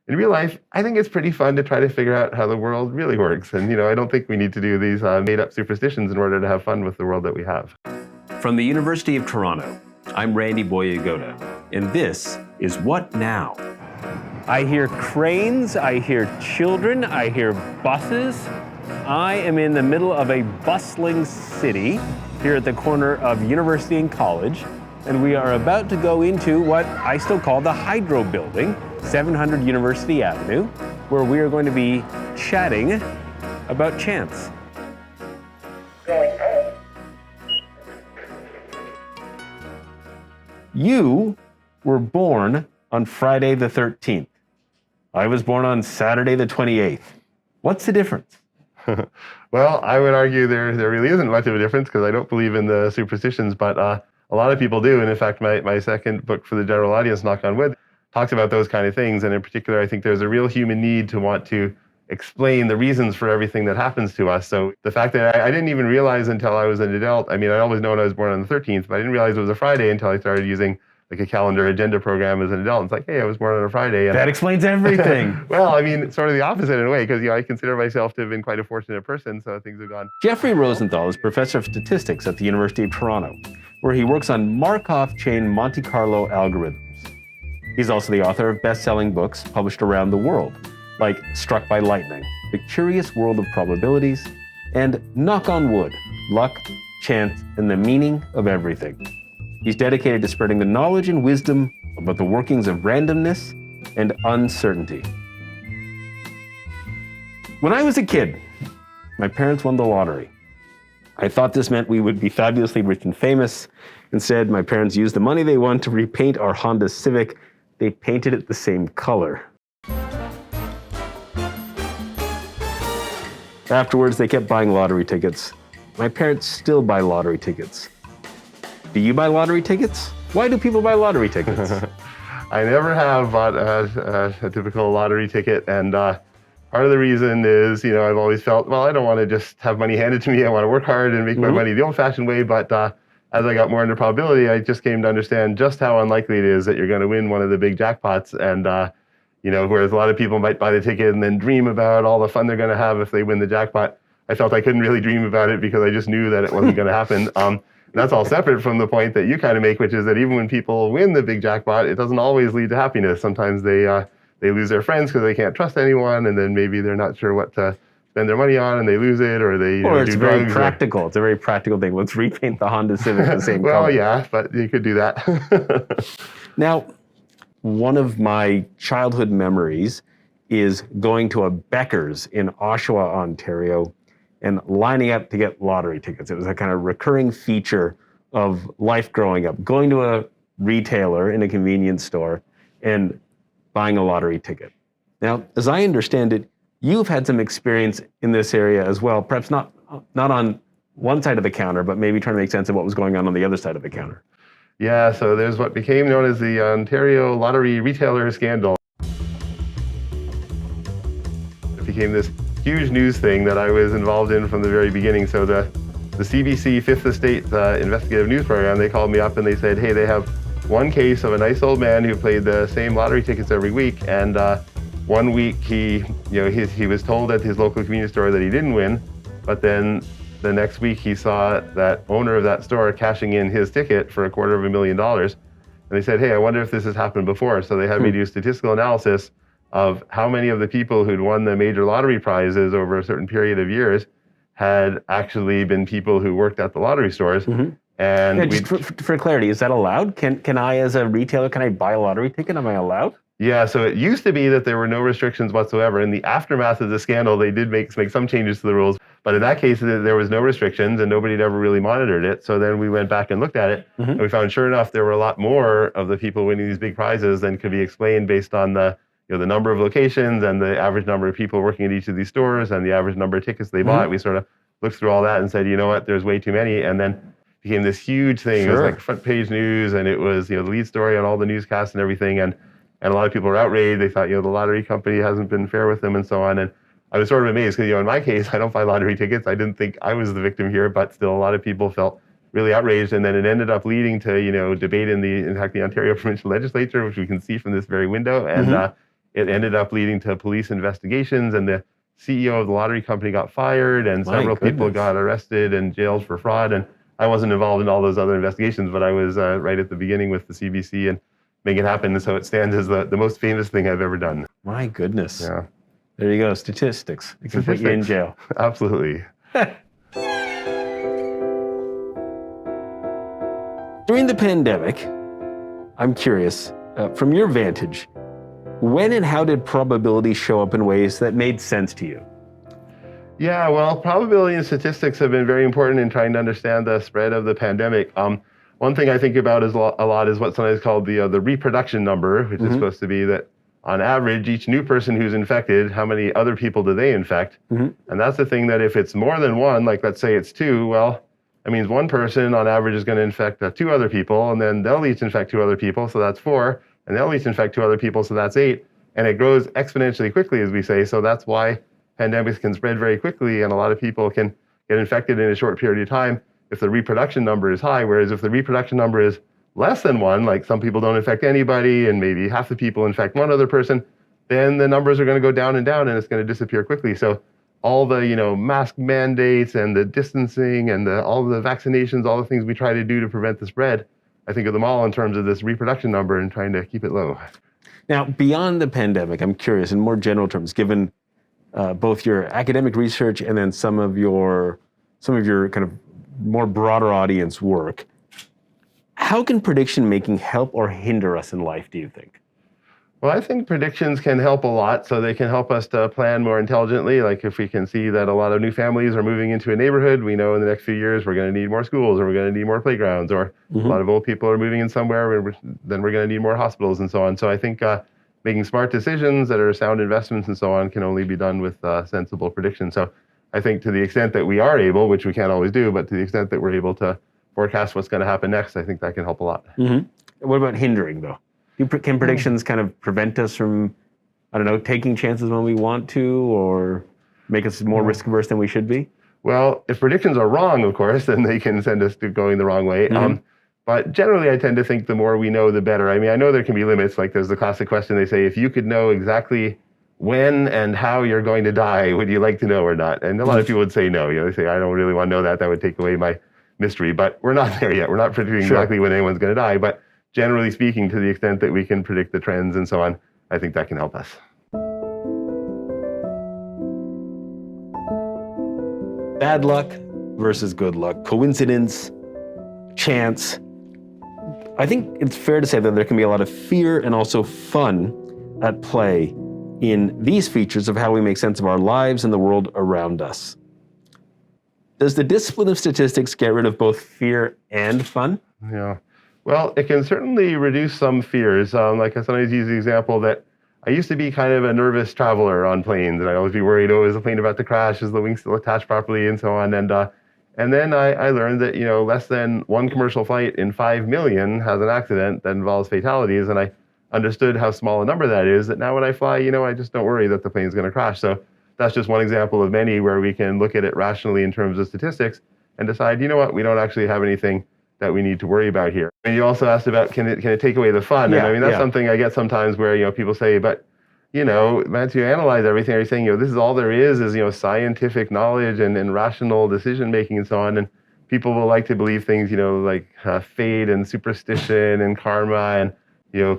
in real life, I think it's pretty fun to try to figure out how the world really works. And, I don't think we need to do these made-up superstitions in order to have fun with the world that we have. From the University of Toronto, I'm Randy Boyagoda, and this is What Now? I hear cranes, I hear children, I hear buses. I am in the middle of a bustling city here at the corner of University and College, and we are about to go into what I still call the Hydro Building, 700 University Avenue, where we are going to be chatting about chance. You were born on Friday the 13th. I was born on Saturday the 28th. What's the difference? Well, I would argue there really isn't much of a difference because I don't believe in the superstitions, but a lot of people do. And in fact, my second book for the general audience, Knock on Wood, talks about those kind of things. And in particular, I think there's a real human need to want to explain the reasons for everything that happens to us. So the fact that I didn't even realize until I was an adult, I mean, I'd always known I was born on the 13th, but I didn't realize it was a Friday until I started using like a calendar agenda program as an adult. It's like, hey, I was born on a Friday. And that explains everything. Well, I mean, it's sort of the opposite in a way, because I consider myself to have been quite a fortunate person, so things have gone. Jeffrey Rosenthal is professor of statistics at the University of Toronto, where he works on Markov Chain Monte Carlo algorithms. He's also the author of best-selling books published around the world, like Struck by Lightning, The Curious World of Probabilities, and Knock on Wood, Luck, Chance, and the Meaning of Everything. He's dedicated to spreading the knowledge and wisdom about the workings of randomness and uncertainty. When I was a kid, my parents won the lottery. I thought this meant we would be fabulously rich and famous. Instead, my parents used the money they won to repaint our Honda Civic. They painted it the same color. Afterwards, they kept buying lottery tickets. My parents still buy lottery tickets. Do you buy lottery tickets? Why do people buy lottery tickets? I never have bought a typical lottery ticket, and part of the reason is, I've always felt, well, I don't want to just have money handed to me. I want to work hard and make my money the old-fashioned way, but as I got more into probability, I just came to understand just how unlikely it is that you're going to win one of the big jackpots, and whereas a lot of people might buy the ticket and then dream about all the fun they're going to have if they win the jackpot, I felt I couldn't really dream about it because I just knew that it wasn't going to happen. That's all separate from the point that you kind of make, which is that even when people win the big jackpot, it doesn't always lead to happiness. Sometimes they lose their friends because they can't trust anyone, and then maybe they're not sure what to spend their money on, and they lose it, or they or it's do very drugs. Practical. It's a very practical thing. Let's repaint the Honda Civic the same color. Well, yeah, but you could do that. Now, one of my childhood memories is going to a Becker's in Oshawa, Ontario, and lining up to get lottery tickets. It was a kind of recurring feature of life growing up, going to a retailer in a convenience store and buying a lottery ticket. Now, as I understand it, you've had some experience in this area as well, perhaps not on one side of the counter, but maybe trying to make sense of what was going on the other side of the counter. Yeah, so there's what became known as the Ontario Lottery Retailer Scandal. It became this huge news thing that I was involved in from the very beginning. So the CBC Fifth Estate investigative news program, they called me up and they said, hey, they have one case of a nice old man who played the same lottery tickets every week, and 1 week he was told at his local convenience store that he didn't win, but then the next week he saw that owner of that store cashing in his ticket for $250,000, and they said, hey, I wonder if this has happened before. So they had me do statistical analysis of how many of the people who'd won the major lottery prizes over a certain period of years had actually been people who worked at the lottery stores. And yeah, just for clarity, is that allowed? Can I, as a retailer, can I buy a lottery ticket? Am I allowed? Yeah, so it used to be that there were no restrictions whatsoever. In the aftermath of the scandal, they did make some changes to the rules. But in that case, there was no restrictions and nobody had ever really monitored it. So then we went back and looked at it, and we found, sure enough, there were a lot more of the people winning these big prizes than could be explained based on the number of locations and the average number of people working at each of these stores and the average number of tickets they bought. We sort of looked through all that and said, you know what, there's way too many. And then became this huge thing. It was like front page news, and it was the lead story on all the newscasts and everything. And a lot of people were outraged. They thought, the lottery company hasn't been fair with them and so on. And I was sort of amazed because, in my case, I don't buy lottery tickets. I didn't think I was the victim here, but still a lot of people felt really outraged. And then it ended up leading to, debate in fact, the Ontario provincial legislature, which we can see from this very window. And it ended up leading to police investigations, and the CEO of the lottery company got fired, and several people got arrested and jailed for fraud. And I wasn't involved in all those other investigations, but I was right at the beginning with the CBC and making it happen. And so it stands as the most famous thing I've ever done. My goodness. Yeah. There you go. Statistics. It can put you in jail. Absolutely. During the pandemic, I'm curious, from your vantage, when and how did probability show up in ways that made sense to you? Yeah, well, probability and statistics have been very important in trying to understand the spread of the pandemic. One thing I think about is a lot is what's sometimes called the reproduction number, which is supposed to be that on average, each new person who's infected, how many other people do they infect? And that's the thing that if it's more than one, like let's say it's two, well, that means one person on average is going to infect 2 other people, and then they'll each infect 2 other people, so that's 4, and they'll each infect 2 other people, so that's 8, and it grows exponentially quickly, as we say, so that's why pandemics can spread very quickly, and a lot of people can get infected in a short period of time if the reproduction number is high, whereas if the reproduction number is less than 1, like some people don't infect anybody, and maybe half the people infect one other person, then the numbers are going to go down, and it's going to disappear quickly. So all the mask mandates and the distancing and all the vaccinations, all the things we try to do to prevent the spread, I think of them all in terms of this reproduction number and trying to keep it low. Now, beyond the pandemic, I'm curious, in more general terms, given both your academic research and then some of your kind of more broader audience work, how can prediction making help or hinder us in life, do you think? Well, I think predictions can help a lot. So they can help us to plan more intelligently. Like if we can see that a lot of new families are moving into a neighborhood, we know in the next few years we're going to need more schools, or we're going to need more playgrounds, or a lot of old people are moving in somewhere, then we're going to need more hospitals and so on. So I think making smart decisions that are sound investments and so on can only be done with sensible prediction. So I think to the extent that we are able, which we can't always do, but to the extent that we're able to forecast what's going to happen next, I think that can help a lot. What about hindering, though? Can predictions kind of prevent us from, I don't know, taking chances when we want to, or make us more risk-averse than we should be? Well, if predictions are wrong, of course, then they can send us to going the wrong way. But generally, I tend to think the more we know, the better. I mean, I know there can be limits. Like there's the classic question they say, if you could know exactly when and how you're going to die, would you like to know or not? And a lot of people would say no. They say, I don't really want to know that. That would take away my mystery. But we're not there yet. We're not predicting exactly when anyone's going to die. But generally speaking, to the extent that we can predict the trends and so on, I think that can help us. Bad luck versus good luck, coincidence, chance. I think it's fair to say that there can be a lot of fear and also fun at play in these features of how we make sense of our lives and the world around us. Does the discipline of statistics get rid of both fear and fun? Yeah. Well, it can certainly reduce some fears. Like I sometimes use the example that I used to be kind of a nervous traveler on planes, and I'd always be worried, is the plane about to crash? Is the wing still attached properly? And so on. And then I learned that, less than one commercial flight in 5 million has an accident that involves fatalities. And I understood how small a number that is, that now when I fly, I just don't worry that the plane's going to crash. So that's just one example of many where we can look at it rationally in terms of statistics and decide, we don't actually have anything that we need to worry about here. And you also asked about, can it take away the fun? Yeah, and that's something I get sometimes where, people say, but, once you analyze everything, are you saying, this is all there is scientific knowledge and rational decision making and so on. And people will like to believe things, like fate and superstition and karma, and,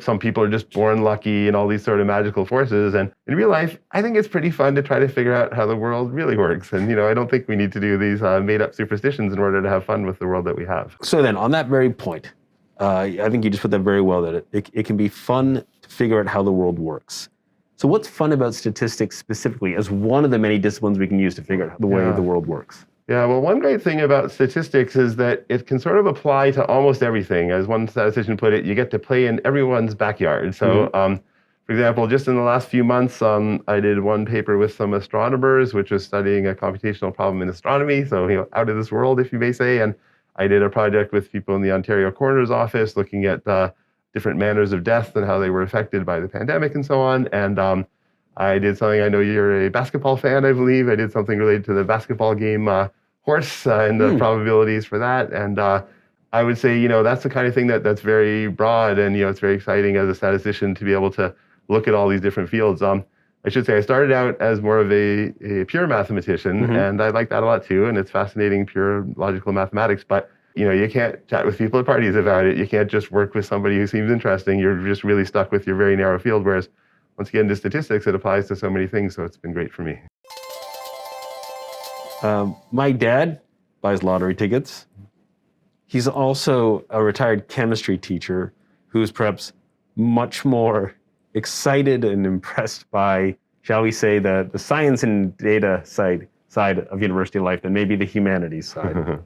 some people are just born lucky and all these sort of magical forces. And in real life, I think it's pretty fun to try to figure out how the world really works. And, I don't think we need to do these made up superstitions in order to have fun with the world that we have. So then on that very point, I think you just put that very well, that it can be fun to figure out how the world works. So what's fun about statistics specifically as one of the many disciplines we can use to figure out the way the world works? Yeah, well, one great thing about statistics is that it can sort of apply to almost everything. As one statistician put it, you get to play in everyone's backyard. So, for example, just in the last few months, I did one paper with some astronomers, which was studying a computational problem in astronomy. So, out of this world, if you may say. And I did a project with people in the Ontario coroner's office looking at different manners of death and how they were affected by the pandemic and so on. And I did something, I know you're a basketball fan, I believe. I did something related to the basketball game horse and the probabilities for that. And I would say, that's the kind of thing that's very broad, and, it's very exciting as a statistician to be able to look at all these different fields. I should say I started out as more of a pure mathematician, and I like that a lot too. And it's fascinating, pure logical mathematics. But you can't chat with people at parties about it. You can't just work with somebody who seems interesting. You're just really stuck with your very narrow field. Whereas once you get into statistics, it applies to so many things. So it's been great for me. My dad buys lottery tickets. He's also a retired chemistry teacher who's perhaps much more excited and impressed by, shall we say, the science and data side of university life than maybe the humanities side.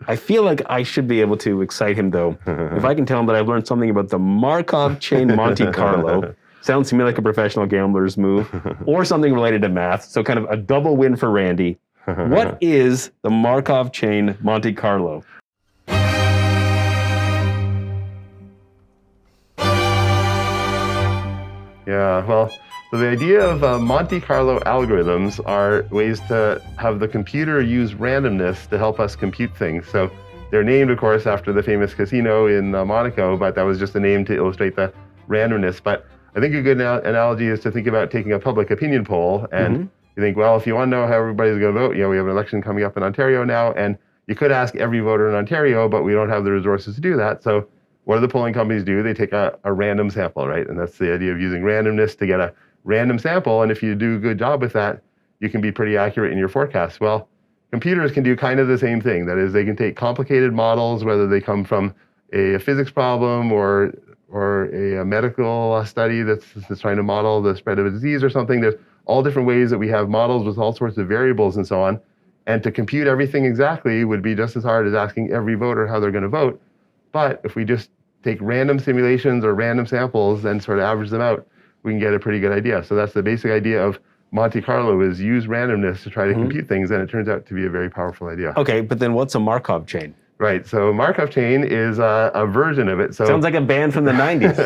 I feel like I should be able to excite him, though, if I can tell him that I've learned something about the Markov Chain Monte Carlo. Sounds to me like a professional gambler's move, or something related to math. So kind of a double win for Randy. What is the Markov Chain Monte Carlo? Yeah, well, so the idea of Monte Carlo algorithms are ways to have the computer use randomness to help us compute things. So they're named, of course, after the famous casino in Monaco, but that was just a name to illustrate the randomness. But I think a good analogy is to think about taking a public opinion poll, and you think, well, if you want to know how everybody's going to vote, we have an election coming up in Ontario now, and you could ask every voter in Ontario, but we don't have the resources to do that. So what do the polling companies do? They take a random sample, right? And that's the idea of using randomness to get a random sample. And if you do a good job with that, you can be pretty accurate in your forecasts. Well, computers can do kind of the same thing. That is, they can take complicated models, whether they come from a physics problem or a medical study that's trying to model the spread of a disease or something. There's all different ways that we have models with all sorts of variables and so on. And to compute everything exactly would be just as hard as asking every voter how they're going to vote. But if we just take random simulations or random samples and sort of average them out, we can get a pretty good idea. So that's the basic idea of Monte Carlo, is use randomness to try to compute things, and it turns out to be a very powerful idea. Okay, but then what's a Markov chain? Right, so Markov chain is a version of it. So sounds like a band from the 90s.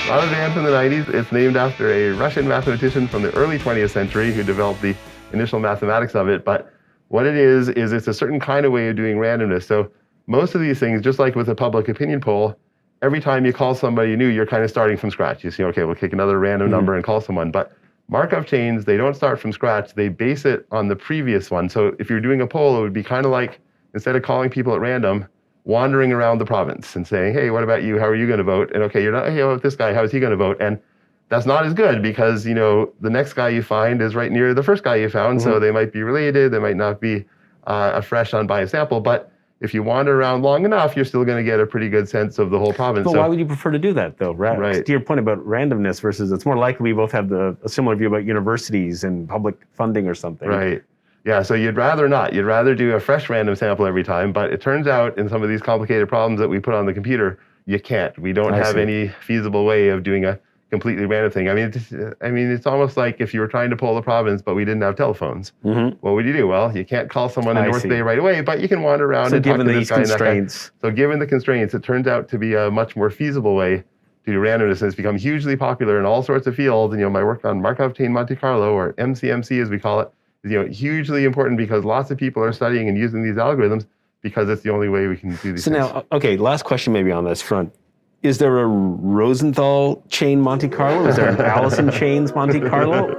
Not a band from the 90s. It's named after a Russian mathematician from the early 20th century who developed the initial mathematics of it. But what it is it's a certain kind of way of doing randomness. So most of these things, just like with a public opinion poll, every time you call somebody new, you're kind of starting from scratch. You say, okay, we'll take another random number and call someone. But Markov chains, they don't start from scratch. They base it on the previous one. So if you're doing a poll, it would be kind of like, instead of calling people at random, wandering around the province and saying, hey, what about you? How are you going to vote? And okay, you're not, hey, what about this guy? How is he going to vote? And that's not as good because, the next guy you find is right near the first guy you found. So they might be related. They might not be a fresh unbiased sample. But if you wander around long enough, you're still going to get a pretty good sense of the whole province. But why would you prefer to do that, though? Right. To your point about randomness versus, it's more likely we both have a similar view about universities and public funding or something. Right. Yeah, so you'd rather not. You'd rather do a fresh random sample every time. But it turns out in some of these complicated problems that we put on the computer, you can't. We don't have any feasible way of doing a completely random thing. I mean, it's almost like if you were trying to poll a province, but we didn't have telephones. What would you do? Well, you can't call someone in North Bay right away, but you can wander around and talk to this guy and that guy. So given the constraints, it turns out to be a much more feasible way to do randomness, and it's become hugely popular in all sorts of fields. And my work on Markov Chain Monte Carlo, or MCMC as we call it, is hugely important because lots of people are studying and using these algorithms because it's the only way we can do these things. Now, okay, last question maybe on this front. Is there a Rosenthal chain Monte Carlo? Is there an Allison chains Monte Carlo?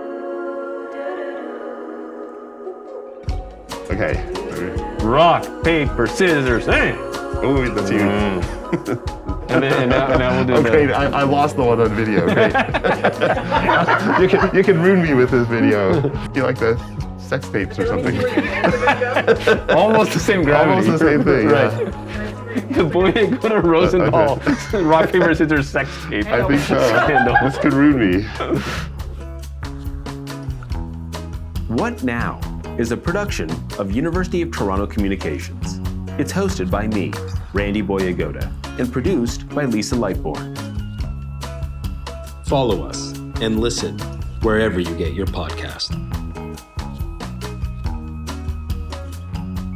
Okay. Rock, paper, scissors, hey! Oh, that's you. And now we'll do okay, I lost the one on video. Great. you can ruin me with this video. You like the sex tapes or something? Almost the same gravity. Almost the same thing. Right. Yeah. The boy go to Rosenthal, rock, paper, scissors, sex tape. I think so. This could ruin me. What Now is a production of University of Toronto Communications. It's hosted by me, Randy Boyagoda, and produced by Lisa Lightbourne. Follow us and listen wherever you get your podcast.